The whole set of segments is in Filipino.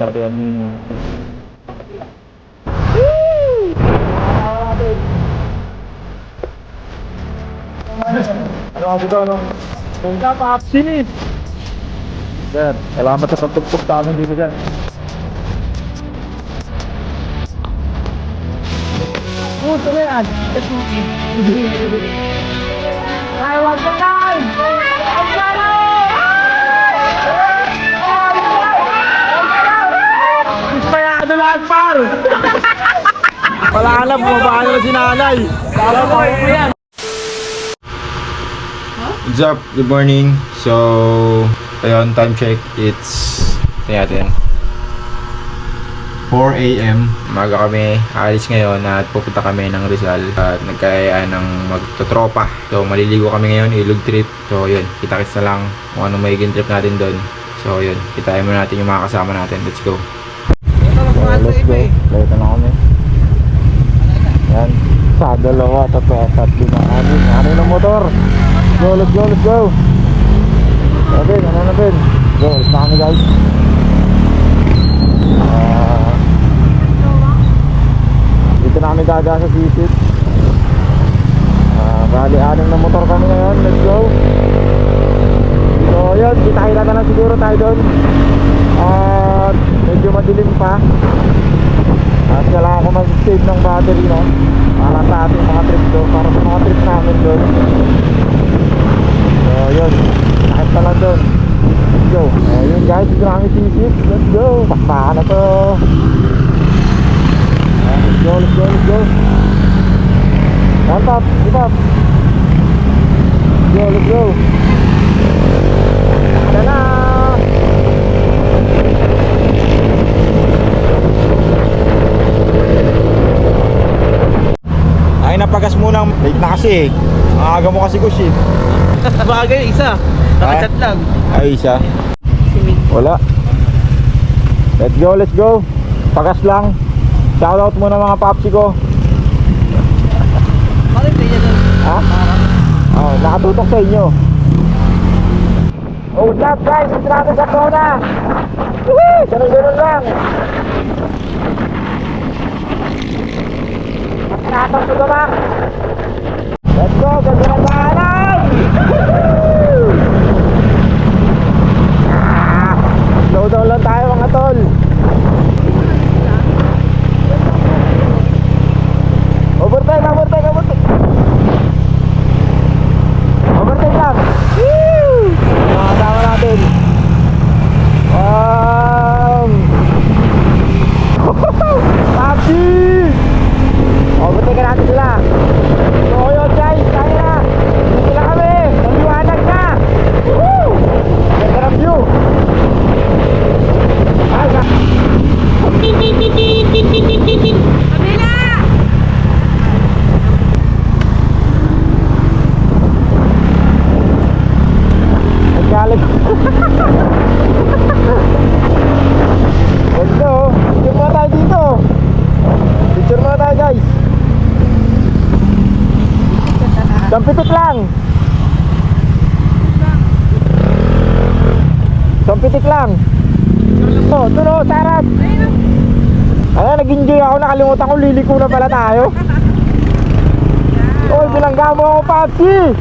Kapihan mo. Ano ako dito, ano? Kung ka, pa-absin eh. Yan, kailangan sa tugtog namin dito dyan. Puto na yan! Ay, wag ka lang! Wag ka lang! Ispayado lahat, par! Wala na, bumabaan na si nanay! Kala mo yan! What's up? Good morning. So, ayun, time check. It's, tingnan natin, 4 AM. Umaga kami, aalis ngayon at pupunta kami ng Rizal at nagkayaan ng magtotropa. So, maliligo kami ngayon, ilog trip. So, yun, kita-kits na lang kung anong magiging trip natin doon. So, yun, kitain mo natin yung mga kasama natin. Let's go. Let's go. Late na kami. Yan. Sa dalawa, tatlo, tatlo na anin. Anin ng motor. Let's go, let's go. Natin, ano natin? Go, let's na kami guys. Dito na kami dadaan sa sisip. Bali, anin ng motor kami ngayon. Let's go. So, yun, kita-kita na lang siguro tayo doon. At medyo madilim pa. At kailangan ko mag-save ng battery, no? Para sa ating mga trip doon. Para sa mga trip namin doon. So yun, nakit pa lang doon. Let's go. Ayun guys, dito na kami sisip. Let's go. Pakpakan na to. Let's go, let's go, let's go. One top, two top. Let's go, let's go. Ada na. Ay, napagas muna. Late na kasi eh. Ang aga mo kasi Gush eh. Bagay, isa. Nakachat lang. Ay, isa. Wala. Let's go, let's go. Pagas lang. Shoutout muna mga papsi ko. Bakit kaya lang? Ha? Oh, nakatutok sa inyo. Oh, what's up guys? Ito natin sa Kona. Woohoo! Ganun-ganun lang. Nakatang sa gaba. Let's go, ganda ng bahanan! Slow down lang tayo mga tol. Overtake, overtake, overtake. Overtake lang. Mga kasama natin. Papi! Overtake natin sila. So yun guys, tayo na. Dito na kami. Maliwanag na. Woo! Ganda ng view. Kabila! Nagkalag. Let's go. Picture muna tayo dito. Picture muna tayo guys. Sampitik lang. Sampitik lang. Oh, ito no, sarap. Ay, nag-enjoy ako, nakalimutan ko, liliko na pala tayo. Oy, bilangga mo ako, Papsi.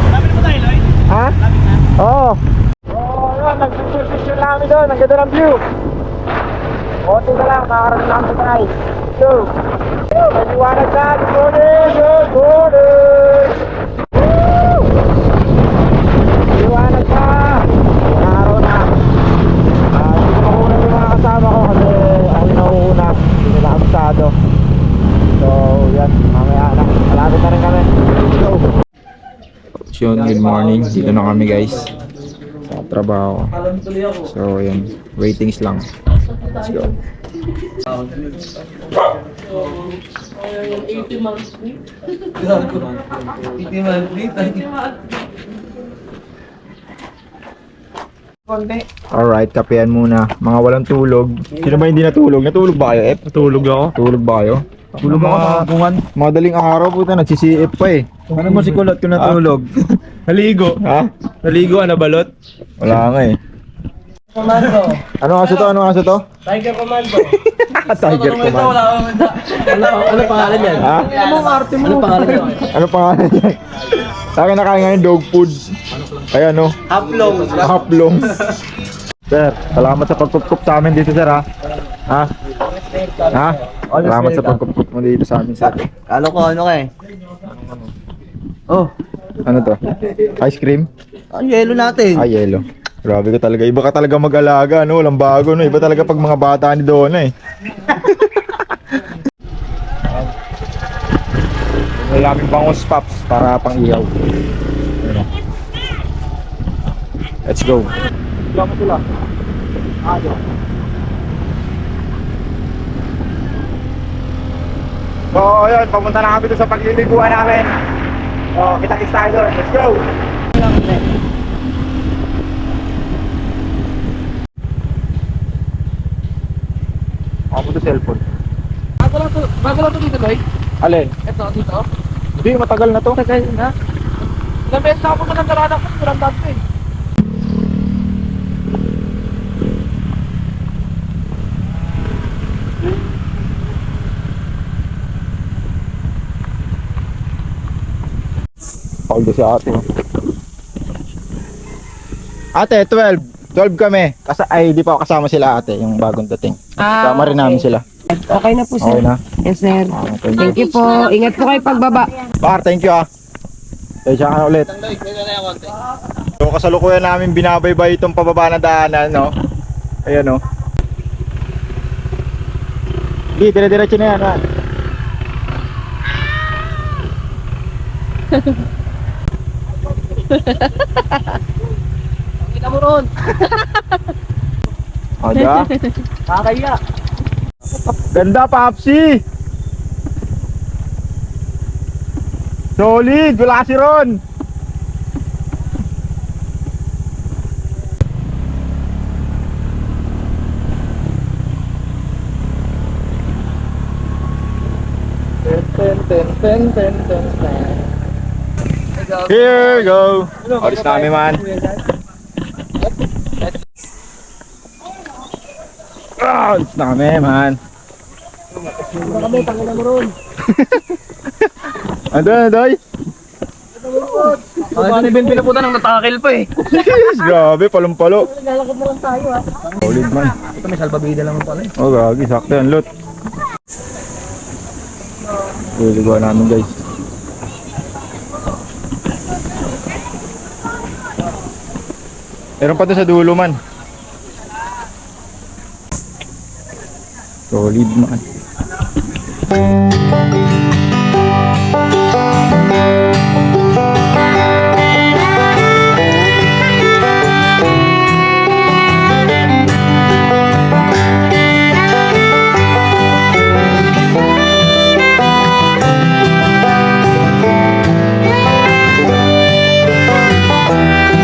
Lapit mo tayo, Lloyd. Ha? Lapit na. Oo. Oh, yun, nag-picture namin doon, ang ganda ng view. Konti na lang, makakaroon na kami tayo. Go. Maliwanag na, good morning, good morning. Woo! Maliwanag na. Araw na. Hindi ko makunan yung mga kasama ko kasi ako yung nauuna. Hindi nila kabisado. So, yan, mamaya na. Malapit na rin kami. Go. So, good morning. Dito na kami guys. Sa trabaho. So, yan. Waitings lang. Let's go. 80 monthly. 80 monthly. Konti. Alright, kapehan muna. Mga walang tulog. Sino ba hindi natulog? Natulog ba kayo, Ep? Natulog ako. Tulog ba kayo? Tulog ako sa bungan. Madaling araw puta, nagsisiip pa eh. Ano mo si Kulot kung natulog? Naligo. Ha? Naligo, nabalot. Wala nga eh. Commando. Anong aso to? Anong aso to? Tiger Commando. Tiger Command. Ano pangalan yan? Ha? Ano pangalan yan? Ano pangalan niya? Sa akin nakain ngayon dog food. Ayan no. Haplong. Haplong. Sir, salamat sa pagkukup sa amin dito sir ha. Ha? Ha? Salamat sa pagkukup mo dito sa amin sir. Kalo ko ano ka eh? Oh, Ano to? Ice cream? ang yelo natin. Ah, yelo. Grabe ka talaga. Iba ka talaga mag-alaga, no? Walang bago, no? Iba talaga pag mga bata ni Donna, eh. May aming bangus pops para pang ihaw. Ayun, oh. Let's go. Sila mo sila. Ayo. So, ayun. Papunta na kami doon sa pagliliguan namin. Oh, kita-kits tayo doon. Let's go! Ako to cellphone. Bago lang to dito, Lloyd. Alin? Ito, dito. Hindi, matagal na to. Tagal na. Ilang beses na ako pa ng darana ko, walang dati eh. Paulo si ate. Ate, 12. 12 kami. Ay, di pa ako kasama sila ate, yung bagong dating. Kasama rin namin sila. Okay na po, sir. Okay na. Yes, sir. Okay. Thank you po. Ingat po kayo pagbaba. Par, thank you ah. Kaya ka ulit. So, kasalukuyan namin binabaybay itong pababa na daanan, no? Ayan, no? Hindi, dire-diretso na yan, man. Ang ina mo ron. O, diba? Kakaya. Ganda, Papsi! Solid! Wala si Ron! Here we go! Alis namin man. Alis namin man. Kami, tangina mo ron. Ano, Doy? Ano ni Ben pinaputan ng natakil pa eh. Grabe, palong-palo. Naglalakad na lang tayo ah. Solid man. Ito may salbabida lang pala eh. Oh, gagi, sakto yan, lot. Liligaw namin, guys. Meron pa to sa dulo man. Solid man.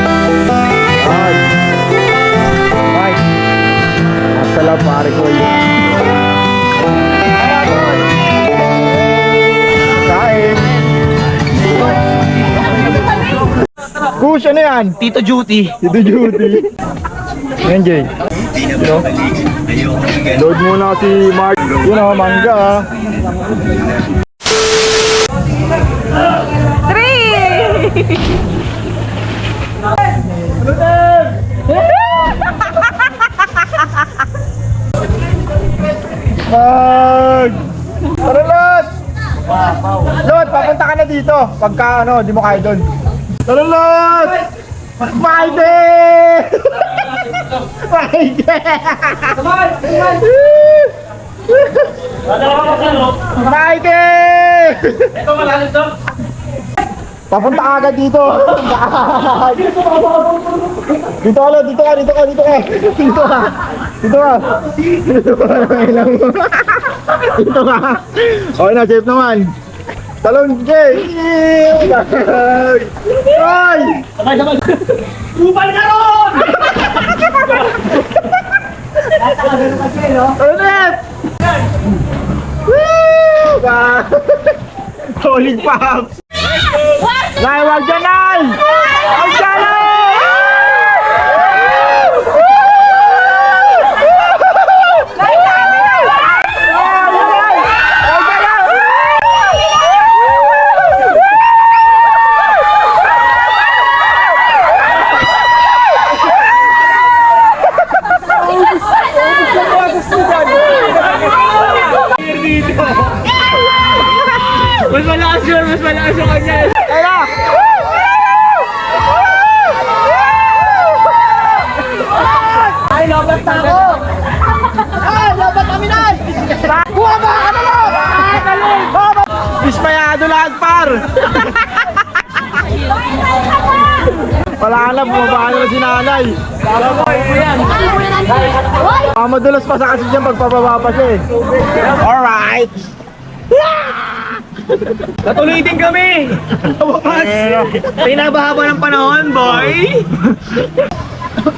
Ay. Mike. Masalah pare ko yun. Kain. Kush, ano yan? Tito Duty. Ito duty. Yan, Jay. You know? Load muna si Mark. You know, mangga. Mag! Tara, Lot! Lot, papunta ka na dito. Pagka ano, di mo kaya doon. Tara, Lot! Maide! Maide! Maide! Ito malalim to. Papunta ka agad dito. Dito ka, Lot. Dito ka, dito ka, dito ka. Dito ka. Dito ka. Dito ka. Ilang mo. Dito ka. Okay na, safe naman. Talon, Jay! Ay! Sabay. Rupal ka ron! Ulit! Woo! Solid pops! Nay, wag dyan, Nay! Wag dyan, Nay! Mas malakas yun, mas malakas yung kanya. Ay, lobat na ako! Ay, lobat kami na! Buwaba ka na lang! Ismayado lahat, par! Wala na, bumaba na si nanay. Madulas pa sa kasi dyan pagpababa pa siya eh. Alright! Natuloy din kami! Wakas! Pinabahaba ng panahon, boy!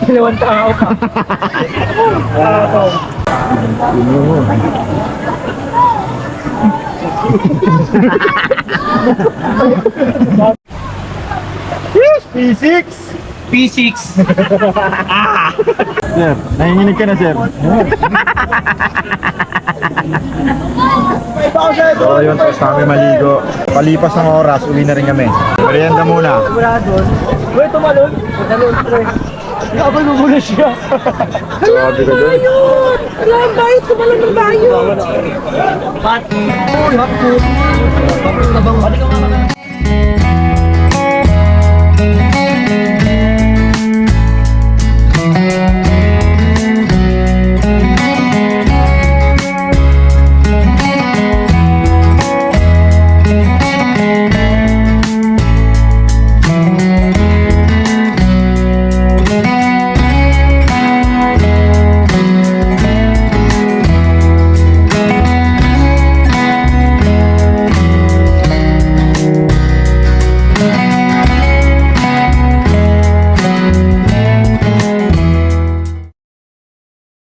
Dalawang tao pa. P6! P6. Sir, nanginginig ka na, sir. So yun, tapos kami maligo. Palipas ng oras, uwi na rin kami. Merienda muna. Uy, tumalon. Tumalon, pre. Habang lumula siya. Sabi ko doon. Wala ang bayot, tumalon ng bayot. Pat. Uy, hapot.